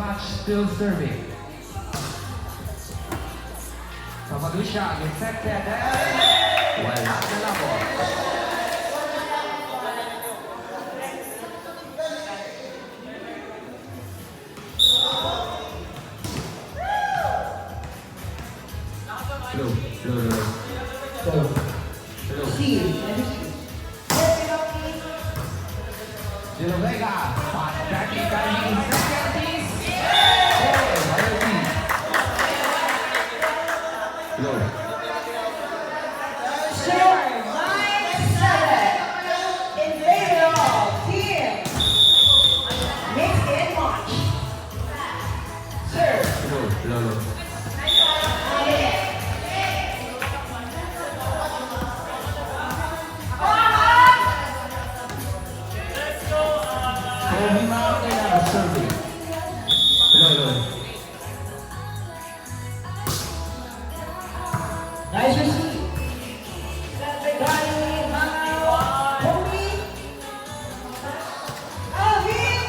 match, still serving. Kapadusha, against set set. Wala na labot. Zero Vega, fast attacking carrying second piece. Score 9-7 in favor of team Mix and Match. Serve. Nice receive. Dani Manawa, Kobe. Alvin.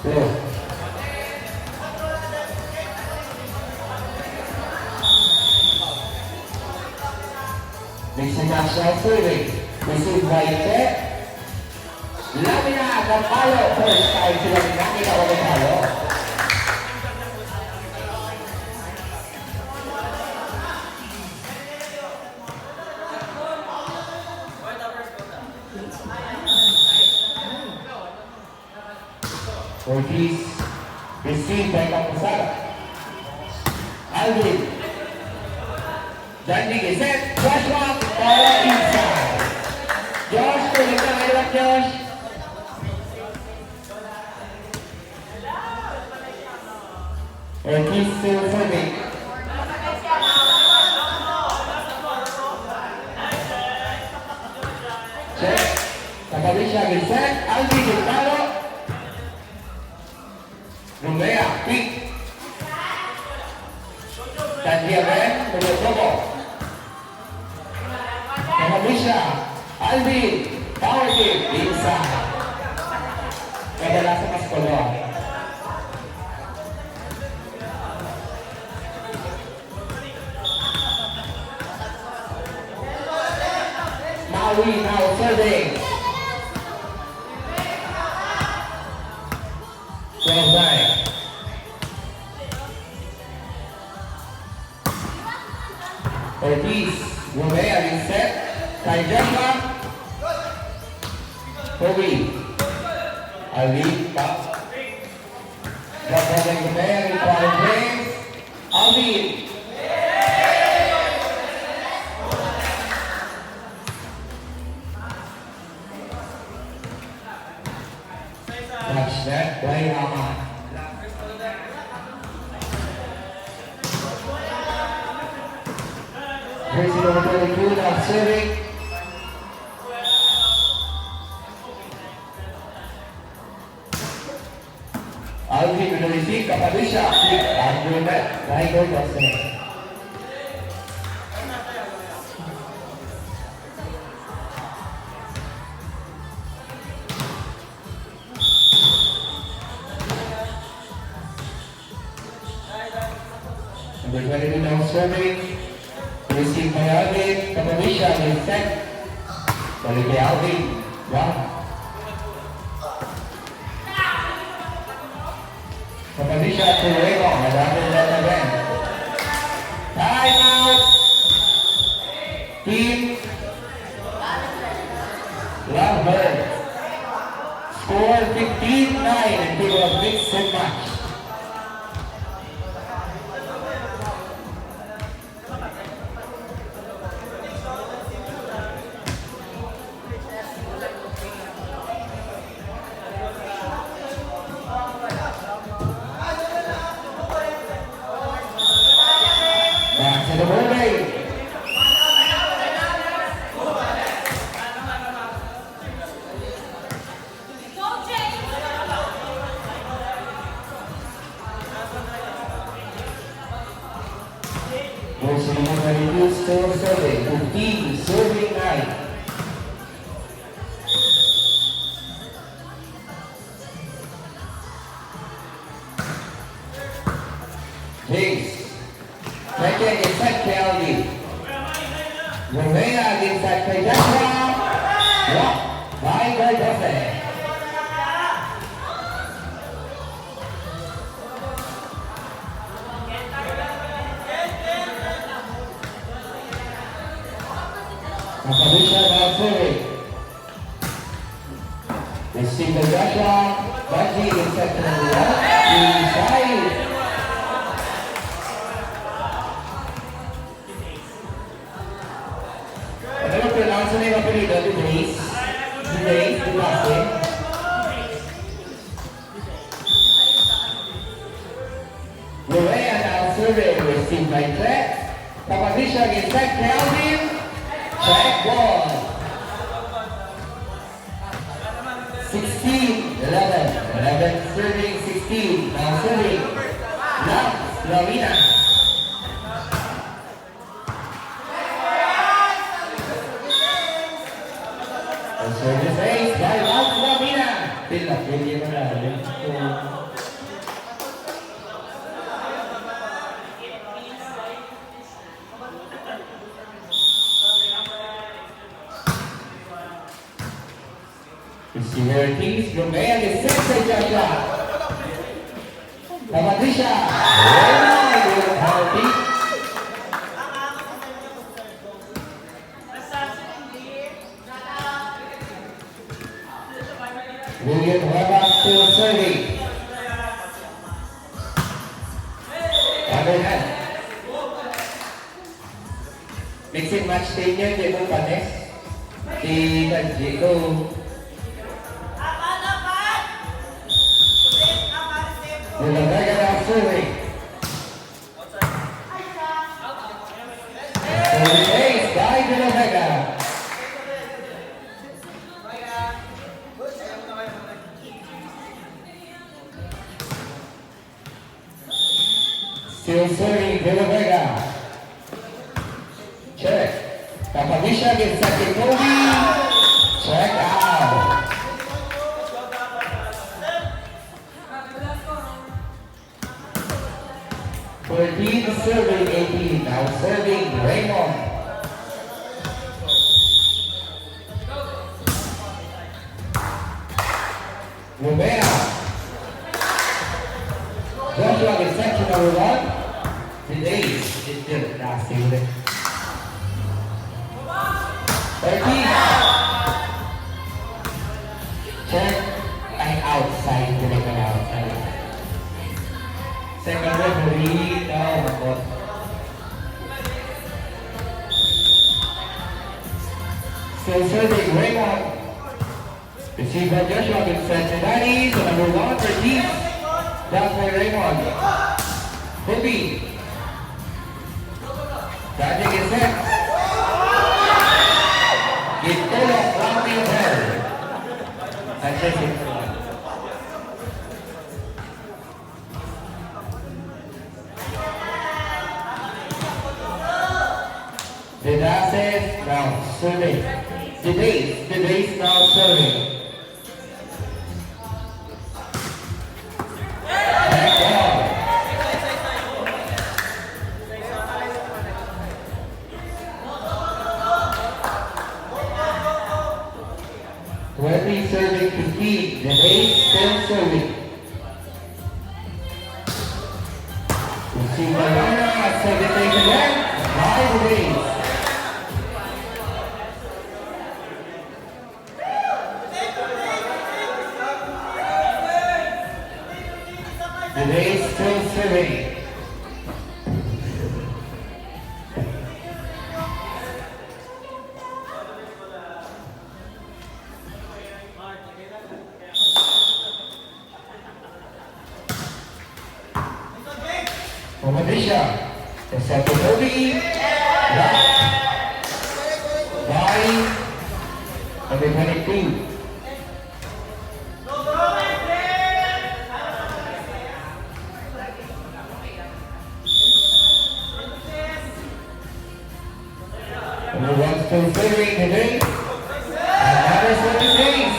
Good. Mixing national serving. Received by Ite. Lamina Carvalho. First time sila ni Lamina Carvalho. Ortiz. Received by Capusada. Alvin. Dandig is set. Joshua. Power inside. Josh, tuloy ka ngayon, Josh. Ortiz still serving. Check. Katabi siya, Vincent. Aldi, Gustavo. Rumea, pick. Tandia Ben, Mulotobo. Katabi siya, Aldi. Power kick, inside. Kadalasan mas kolor. Maui now serving. 12-9. Ortiz, Romea in set. Kay Joshua. Kobe. Ali, back. Drop ball by Romea in foul place. Alvin. Touch that, play Rahman. Jersey number 22 now serving. Alvin will receive Kapadisha. Kick and go back. Right goal Boston. Number 22 now serving. Received by Alvin. Kapadisha will set. Balik kay Alvin. One. Kapadisha to Rego. Madami na Ben. Time out. Team Lovebird. Score 15-9 in favor of Mix and Match. Back to the volley. still serving. 15 serving 9. James. Second is set penalty. Rivera against that play. Blocked by Gardofe. Kapalisha now serving. Receive the Joshua. Baji in second and one. Inside. Ano pronounce na yung apelido? Denise? Denise? Denise? Lorea now serving. Received by Trek. Kapalisha against Trek. Kelvin. Check ball. 16, 11 serving, 16, now serving. Now, Lavina. And service ace by Lance Lavina. Still up, hindi mo na. Receiver Kings, Romeo is set sa Joshua. Patricia. William Webber still serving. Underhand. Mixing match team niya, di mo panes. Di Kanjiko. Vilavega now serving. Serving ace by Vilavega. Still serving Vilavega. Check. Kapamisha against Sakikobi. Check out. Team serving 18, now serving Raymond. Romero. Joshua is section number 1. Today is still nasty with it. 13. Check and outside, direct and outside. Second referee, no, still serving Raymond. Received by Joshua with Cincinnati, so number 1 for Keith. That's by Raymond. Kobe. Starting is set. It's full of flapping hair. That's it. The dashes now serving. The base now serving. Back ball. Webby serving 15. The base still serving. Receive by Lana at 7 again. By the base. The base still serving. Patricia, the second Kobe, by number 22. Number 1 still serving today. Another service ace.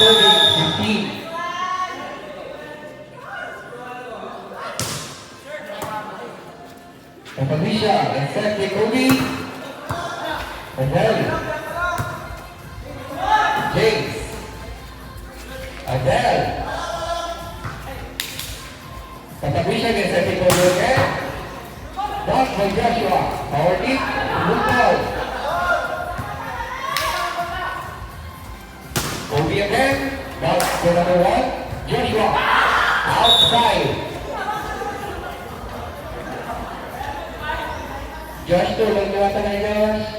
Serving 15. Felicia and set Jacoby. Adele. James. Adele. Felicia and set Jacoby again. Block by Joshua. Power deep. Move ball. Kobe again. Block for number 1. Joshua. Outside. Josh, tulong niyo ata na Josh.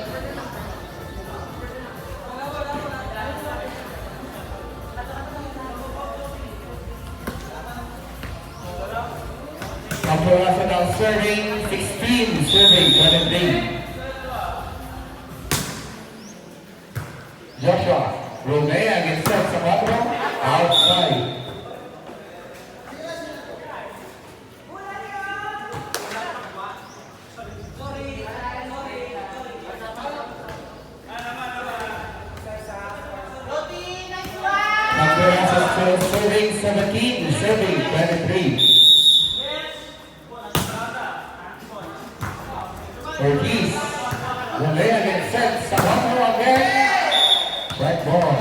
Kampurasa now serving 16, serving 17. Joshua, Romea against set sa 4, outside. Serving 17, serving 23. Ortiz, Romea against set sa 1 again. Check ball.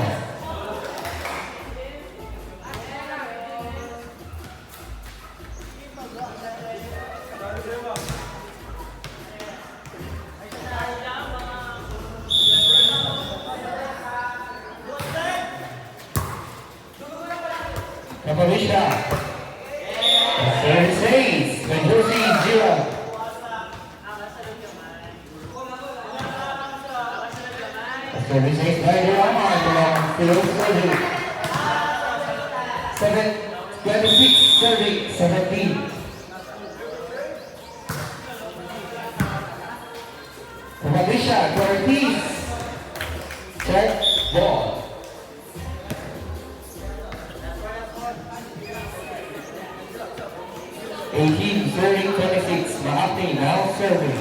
Felicia. Service ace. Benjosi, 0. Service ace by Roman from Phil serving. 26, serving 17. Felicia to Ortiz. Check ball. 18, serving 26. Mahati now serving.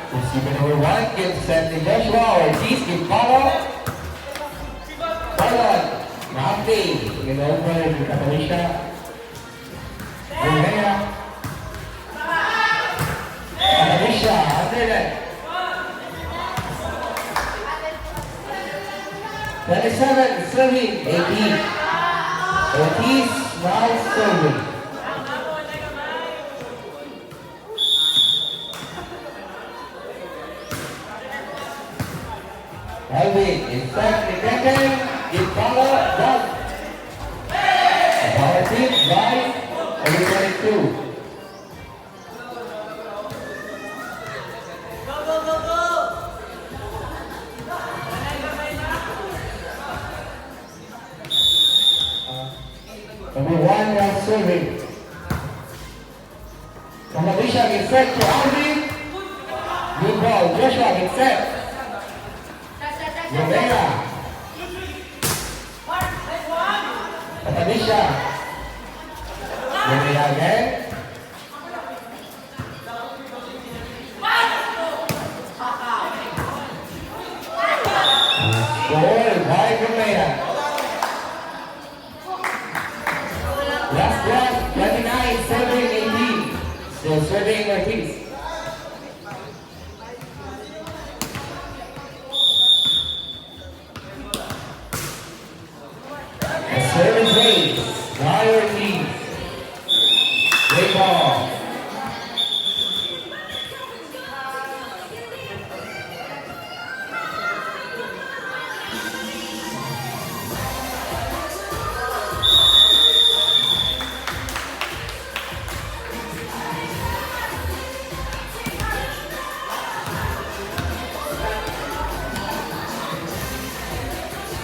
Receiver number 1 gets set to Joshua. Ortiz can follow. Follow. Mahati. Get over to Felicia. Romea. Felicia under that. 27, serving 18. Ortiz now serving. Alvin is set to Kekken. Give follow. Done. Power team by 22. Number 1 now serving. Felicia gets set to Alvin. Good ball. Joshua gets set. Romea. Felicia. Romea again. Score by Romea. Last 29, serving 18. Still serving Ortiz.